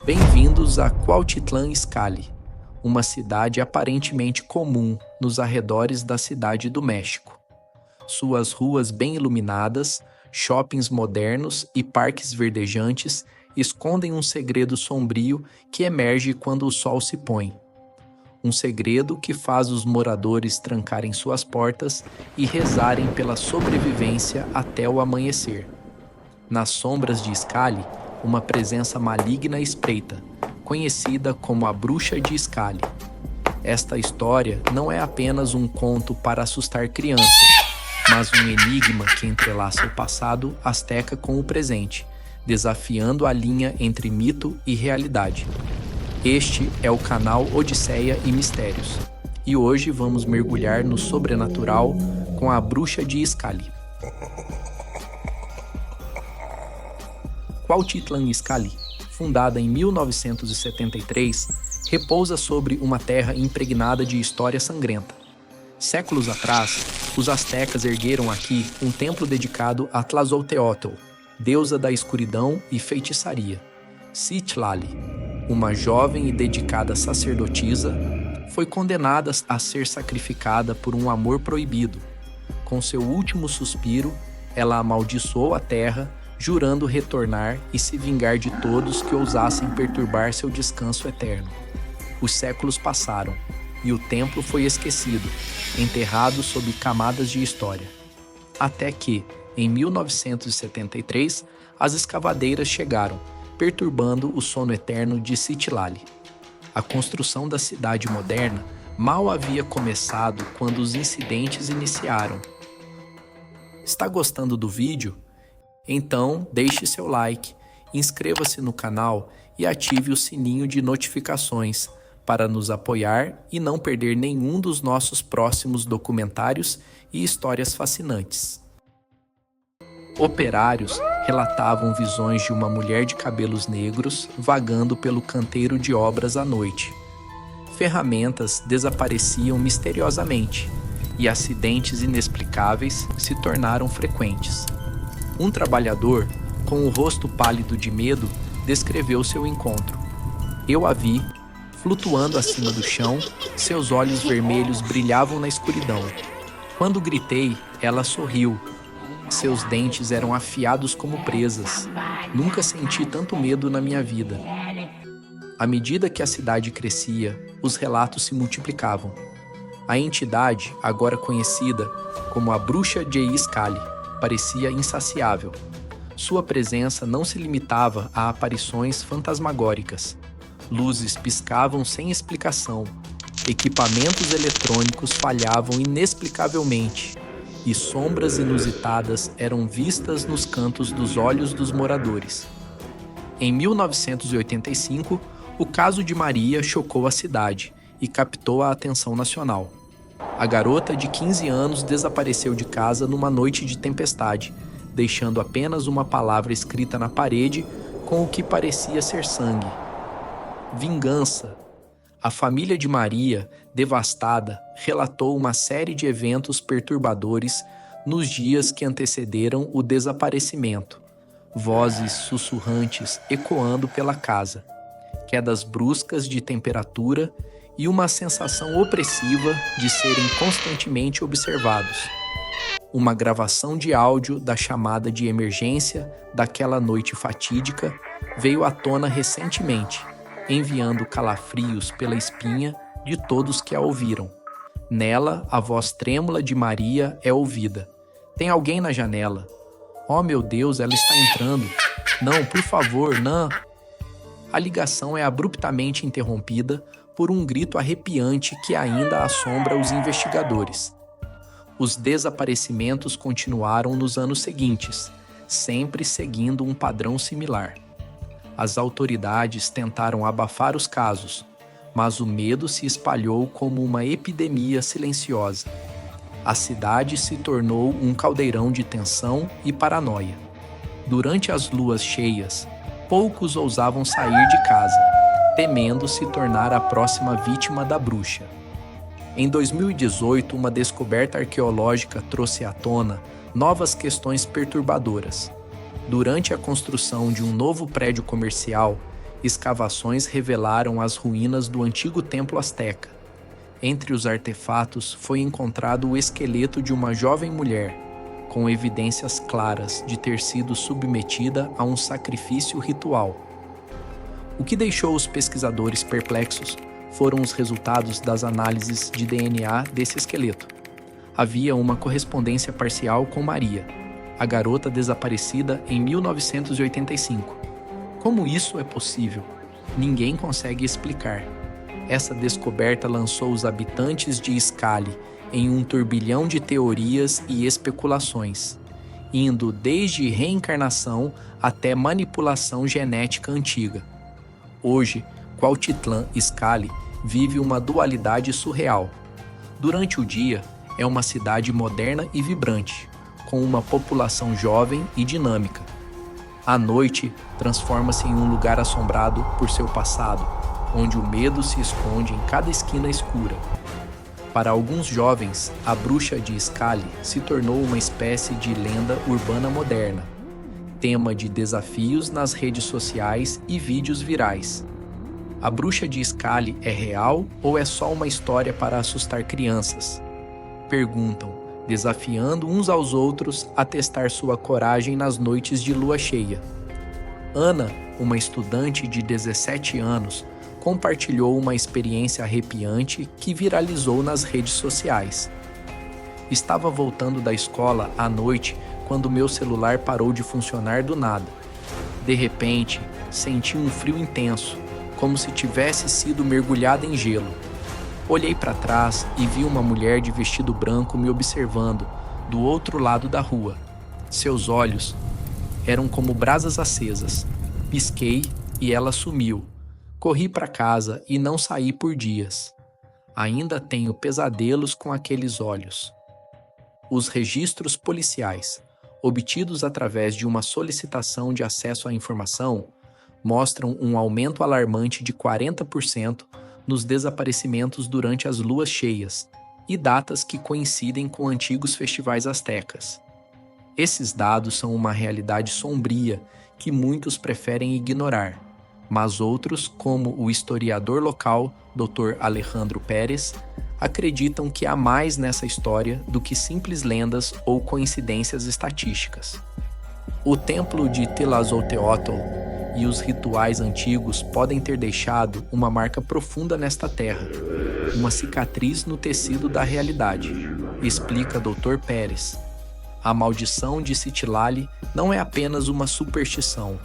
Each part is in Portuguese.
Bem-vindos a Cuautitlán Izcalli, uma cidade aparentemente comum nos arredores da Cidade do México. Suas ruas bem iluminadas, shoppings modernos e parques verdejantes escondem um segredo sombrio que emerge quando o sol se põe. Um segredo que faz os moradores trancarem suas portas e rezarem pela sobrevivência até o amanhecer. Nas sombras de Izcalli, uma presença maligna espreita, conhecida como a Bruxa de Izcalli. Esta história não é apenas um conto para assustar crianças, mas um enigma que entrelaça o passado asteca com o presente, desafiando a linha entre mito e realidade. Este é o canal Odisseia e Mistérios, e hoje vamos mergulhar no sobrenatural com a Bruxa de Izcalli. Cuautitlán Izcalli, fundada em 1973, repousa sobre uma terra impregnada de história sangrenta. Séculos atrás, os astecas ergueram aqui um templo dedicado a Tlazolteotl, deusa da escuridão e feitiçaria. Citlali, uma jovem e dedicada sacerdotisa, foi condenada a ser sacrificada por um amor proibido. Com seu último suspiro, ela amaldiçoou a terra, jurando retornar e se vingar de todos que ousassem perturbar seu descanso eterno. Os séculos passaram, e o templo foi esquecido, enterrado sob camadas de história. Até que, em 1973, as escavadeiras chegaram, perturbando o sono eterno de Citlali. A construção da cidade moderna mal havia começado quando os incidentes iniciaram. Está gostando do vídeo? Então, deixe seu like, inscreva-se no canal e ative o sininho de notificações para nos apoiar e não perder nenhum dos nossos próximos documentários e histórias fascinantes. Operários relatavam visões de uma mulher de cabelos negros vagando pelo canteiro de obras à noite. Ferramentas desapareciam misteriosamente e acidentes inexplicáveis se tornaram frequentes. Um trabalhador, com o rosto pálido de medo, descreveu seu encontro. Eu a vi, flutuando acima do chão, seus olhos vermelhos brilhavam na escuridão. Quando gritei, ela sorriu. Seus dentes eram afiados como presas. Nunca senti tanto medo na minha vida. À medida que a cidade crescia, os relatos se multiplicavam. A entidade, agora conhecida como a Bruxa de Izcalli, parecia insaciável. Sua presença não se limitava a aparições fantasmagóricas. Luzes piscavam sem explicação. Equipamentos eletrônicos falhavam inexplicavelmente. E sombras inusitadas eram vistas nos cantos dos olhos dos moradores. Em 1985, o caso de Maria chocou a cidade e captou a atenção nacional. A garota de 15 anos desapareceu de casa numa noite de tempestade, deixando apenas uma palavra escrita na parede com o que parecia ser sangue. Vingança. A família de Maria, devastada, relatou uma série de eventos perturbadores nos dias que antecederam o desaparecimento. Vozes sussurrantes ecoando pela casa, quedas bruscas de temperatura e uma sensação opressiva de serem constantemente observados. Uma gravação de áudio da chamada de emergência daquela noite fatídica veio à tona recentemente, enviando calafrios pela espinha de todos que a ouviram. Nela, a voz trêmula de Maria é ouvida. Tem alguém na janela. Oh meu Deus, ela está entrando. Não, por favor, não. A ligação é abruptamente interrompida por um grito arrepiante que ainda assombra os investigadores. Os desaparecimentos continuaram nos anos seguintes, sempre seguindo um padrão similar. As autoridades tentaram abafar os casos, mas o medo se espalhou como uma epidemia silenciosa. A cidade se tornou um caldeirão de tensão e paranoia. Durante as luas cheias, poucos ousavam sair de casa, temendo se tornar a próxima vítima da bruxa. Em 2018, uma descoberta arqueológica trouxe à tona novas questões perturbadoras. Durante a construção de um novo prédio comercial, escavações revelaram as ruínas do antigo templo asteca. Entre os artefatos foi encontrado o esqueleto de uma jovem mulher, com evidências claras de ter sido submetida a um sacrifício ritual. O que deixou os pesquisadores perplexos foram os resultados das análises de DNA desse esqueleto. Havia uma correspondência parcial com Maria, a garota desaparecida em 1985. Como isso é possível? Ninguém consegue explicar. Essa descoberta lançou os habitantes de Scali em um turbilhão de teorias e especulações, indo desde reencarnação até manipulação genética antiga. Hoje, Cuautitlán Izcalli vive uma dualidade surreal. Durante o dia, é uma cidade moderna e vibrante, com uma população jovem e dinâmica. À noite, transforma-se em um lugar assombrado por seu passado, onde o medo se esconde em cada esquina escura. Para alguns jovens, a bruxa de Izcalli se tornou uma espécie de lenda urbana moderna, tema de desafios nas redes sociais e vídeos virais. A bruxa de Izcalli é real ou é só uma história para assustar crianças? Perguntam, desafiando uns aos outros a testar sua coragem nas noites de lua cheia. Ana, uma estudante de 17 anos, compartilhou uma experiência arrepiante que viralizou nas redes sociais. Estava voltando da escola à noite quando meu celular parou de funcionar do nada. De repente, senti um frio intenso, como se tivesse sido mergulhada em gelo. Olhei para trás e vi uma mulher de vestido branco me observando, do outro lado da rua. Seus olhos eram como brasas acesas. Pisquei e ela sumiu. Corri para casa e não saí por dias. Ainda tenho pesadelos com aqueles olhos. Os registros policiais, obtidos através de uma solicitação de acesso à informação, mostram um aumento alarmante de 40% nos desaparecimentos durante as luas cheias e datas que coincidem com antigos festivais astecas. Esses dados são uma realidade sombria que muitos preferem ignorar, mas outros, como o historiador local Dr. Alejandro Pérez, acreditam que há mais nessa história do que simples lendas ou coincidências estatísticas. O templo de Tlazolteotl e os rituais antigos podem ter deixado uma marca profunda nesta terra, uma cicatriz no tecido da realidade, explica Dr. Pérez. A maldição de Citlali não é apenas uma superstição,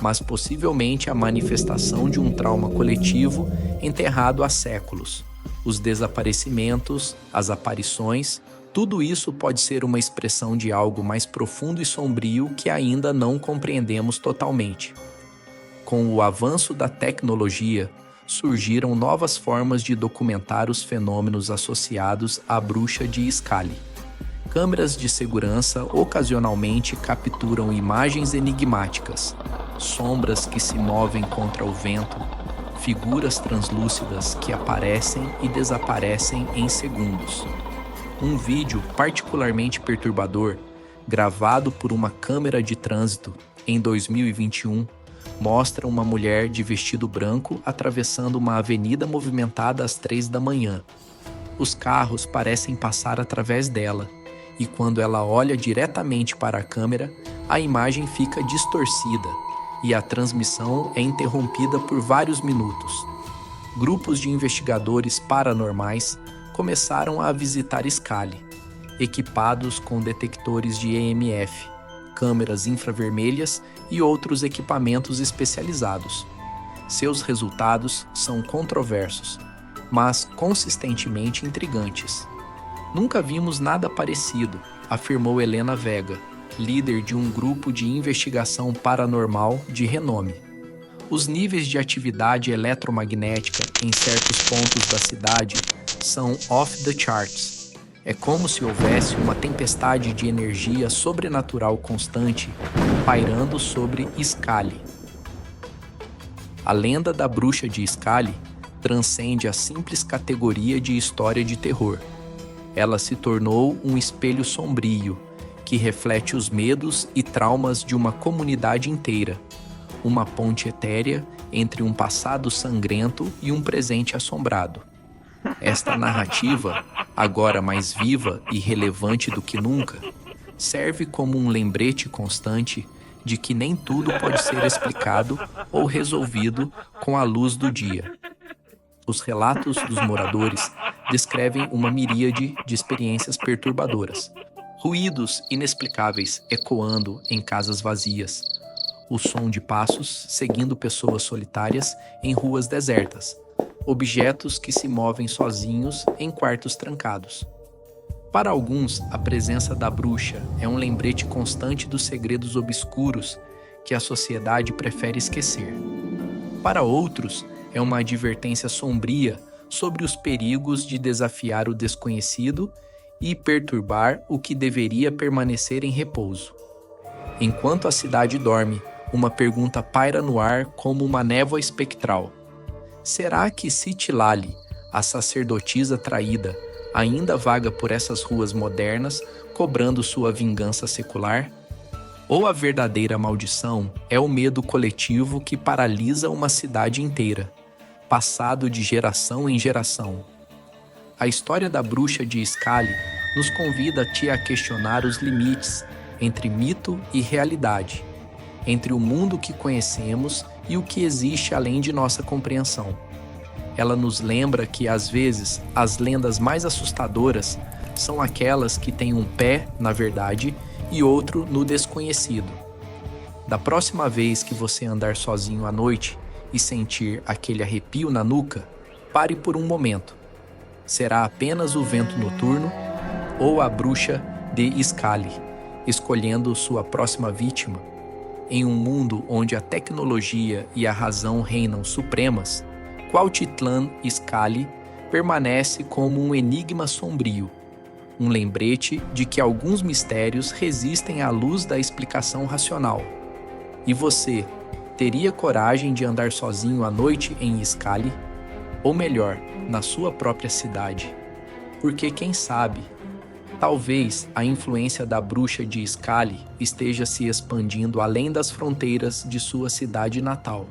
mas possivelmente a manifestação de um trauma coletivo enterrado há séculos. Os desaparecimentos, as aparições, tudo isso pode ser uma expressão de algo mais profundo e sombrio que ainda não compreendemos totalmente. Com o avanço da tecnologia, surgiram novas formas de documentar os fenômenos associados à bruxa de Izcalli. Câmeras de segurança ocasionalmente capturam imagens enigmáticas, sombras que se movem contra o vento, figuras translúcidas que aparecem e desaparecem em segundos. Um vídeo particularmente perturbador, gravado por uma câmera de trânsito em 2021, mostra uma mulher de vestido branco atravessando uma avenida movimentada às 3 da manhã. Os carros parecem passar através dela, e quando ela olha diretamente para a câmera, a imagem fica distorcida e a transmissão é interrompida por vários minutos. Grupos de investigadores paranormais começaram a visitar Izcalli, equipados com detectores de EMF, câmeras infravermelhas e outros equipamentos especializados. Seus resultados são controversos, mas consistentemente intrigantes. Nunca vimos nada parecido, afirmou Helena Vega, líder de um grupo de investigação paranormal de renome. Os níveis de atividade eletromagnética em certos pontos da cidade são off the charts. É como se houvesse uma tempestade de energia sobrenatural constante pairando sobre Izcalli. A lenda da bruxa de Izcalli transcende a simples categoria de história de terror. Ela se tornou um espelho sombrio que reflete os medos e traumas de uma comunidade inteira, uma ponte etérea entre um passado sangrento e um presente assombrado. Esta narrativa, agora mais viva e relevante do que nunca, serve como um lembrete constante de que nem tudo pode ser explicado ou resolvido com a luz do dia. Os relatos dos moradores descrevem uma miríade de experiências perturbadoras. Ruídos inexplicáveis ecoando em casas vazias. O som de passos seguindo pessoas solitárias em ruas desertas. Objetos que se movem sozinhos em quartos trancados. Para alguns, a presença da bruxa é um lembrete constante dos segredos obscuros que a sociedade prefere esquecer. Para outros, é uma advertência sombria sobre os perigos de desafiar o desconhecido e perturbar o que deveria permanecer em repouso. Enquanto a cidade dorme, uma pergunta paira no ar como uma névoa espectral. Será que Citlali, a sacerdotisa traída, ainda vaga por essas ruas modernas, cobrando sua vingança secular? Ou a verdadeira maldição é o medo coletivo que paralisa uma cidade inteira, passado de geração em geração? A história da bruxa de Scali nos convida a questionar os limites entre mito e realidade, entre o mundo que conhecemos e o que existe além de nossa compreensão. Ela nos lembra que, às vezes, as lendas mais assustadoras são aquelas que têm um pé na verdade e outro no desconhecido. Da próxima vez que você andar sozinho à noite e sentir aquele arrepio na nuca, pare por um momento. Será apenas o vento noturno ou a bruxa de Scali, escolhendo sua próxima vítima? Em um mundo onde a tecnologia e a razão reinam supremas, Cuautitlan Scali permanece como um enigma sombrio, um lembrete de que alguns mistérios resistem à luz da explicação racional. E você, teria coragem de andar sozinho à noite em Scali? Ou melhor, na sua própria cidade? Porque quem sabe, talvez a influência da bruxa de Scali esteja se expandindo além das fronteiras de sua cidade natal.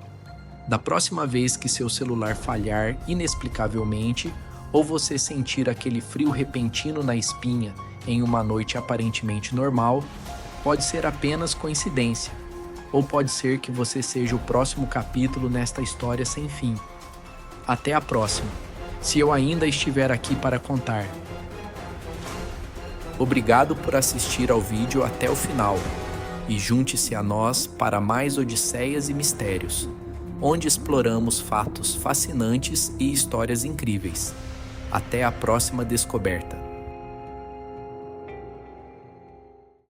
Da próxima vez que seu celular falhar inexplicavelmente ou você sentir aquele frio repentino na espinha em uma noite aparentemente normal, pode ser apenas coincidência, ou pode ser que você seja o próximo capítulo nesta história sem fim. Até a próxima, se eu ainda estiver aqui para contar. Obrigado por assistir ao vídeo até o final e junte-se a nós para mais Odisseias e Mistérios, onde exploramos fatos fascinantes e histórias incríveis. Até a próxima descoberta.